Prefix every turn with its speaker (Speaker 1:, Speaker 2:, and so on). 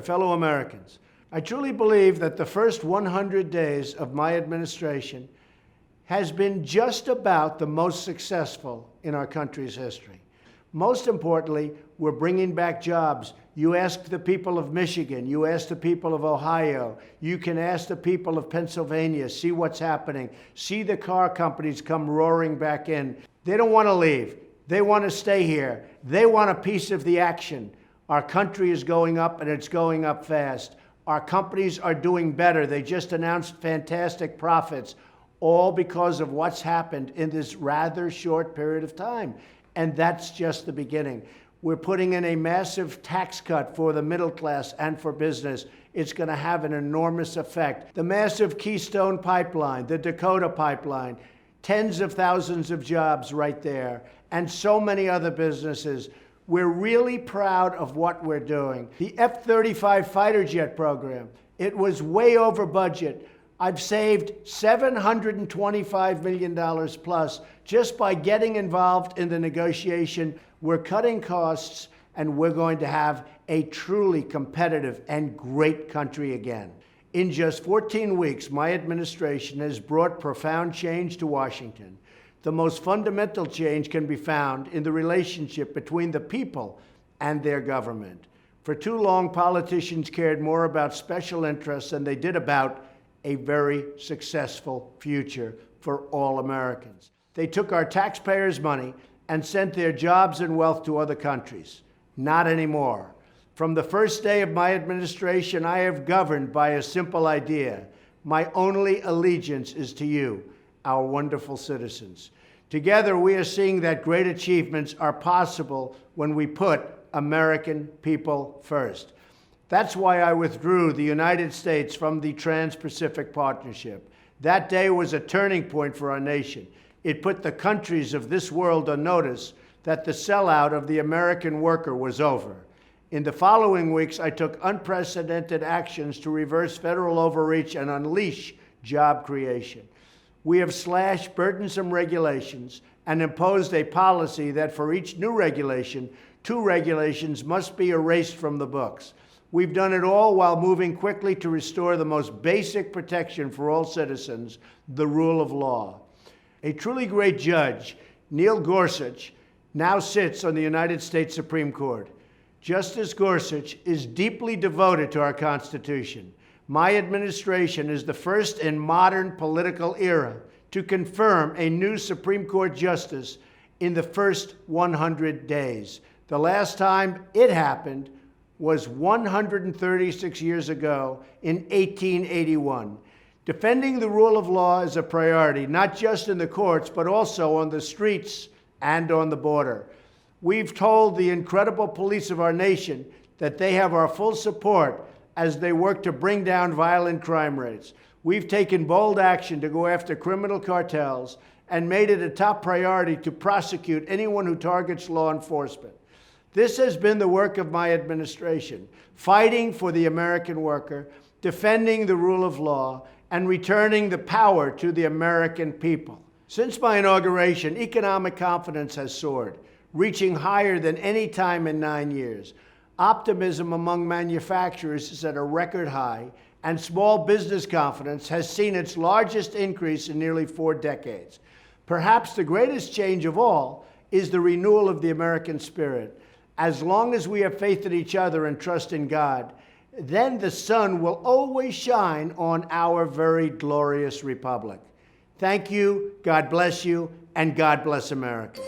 Speaker 1: fellow Americans, I truly believe that the first 100 days of my administration has been just about the most successful in our country's history. Most importantly, we're bringing back jobs. You ask the people of Michigan, you ask the people of Ohio, you can ask the people of Pennsylvania, see what's happening, see the car companies come roaring back in. They don't want to leave. They want to stay here. They want a piece of the action. Our country is going up, and it's going up fast. Our companies are doing better. They just announced fantastic profits, all because of what's happened in this rather short period of time. And that's just the beginning. We're putting in a massive tax cut for the middle class and for business. It's going to have an enormous effect. The massive Keystone Pipeline, the Dakota Pipeline, tens of thousands of jobs right there, and so many other businesses. We're really proud of what we're doing. The F-35 fighter jet program, it was way over budget. I've saved $725 million plus just by getting involved in the negotiation. We're cutting costs, and we're going to have a truly competitive and great country again. In just 14 weeks, my administration has brought profound change to Washington. The most fundamental change can be found in the relationship between the people and their government. For too long, politicians cared more about special interests than they did about a very successful future for all Americans. They took our taxpayers' money and sent their jobs and wealth to other countries. Not anymore. From the first day of my administration, I have governed by a simple idea. My only allegiance is to you, our wonderful citizens. Together, we are seeing that great achievements are possible when we put American people first. That's why I withdrew the United States from the Trans-Pacific Partnership. That day was a turning point for our nation. It put the countries of this world on notice that the sellout of the American worker was over. In the following weeks, I took unprecedented actions to reverse federal overreach and unleash job creation. We have slashed burdensome regulations and imposed a policy that for each new regulation, 2 regulations must be erased from the books. We've done it all while moving quickly to restore the most basic protection for all citizens, the rule of law. A truly great judge, Neil Gorsuch, now sits on the United States Supreme Court. Justice Gorsuch is deeply devoted to our Constitution. My administration is the first in modern political era to confirm a new Supreme Court justice in the first 100 days. The last time it happened was 136 years ago in 1881. Defending the rule of law is a priority, not just in the courts, but also on the streets and on the border. We've told the incredible police of our nation that they have our full support as they work to bring down violent crime rates. We've taken bold action to go after criminal cartels and made it a top priority to prosecute anyone who targets law enforcement. This has been the work of my administration, fighting for the American worker, defending the rule of law, and returning the power to the American people. Since my inauguration, economic confidence has soared, reaching higher than any time in 9 years. Optimism among manufacturers is at a record high, and small business confidence has seen its largest increase in nearly 4 decades. Perhaps the greatest change of all is the renewal of the American spirit. As long as we have faith in each other and trust in God, then the sun will always shine on our very glorious republic. Thank you, God bless you, and God bless America.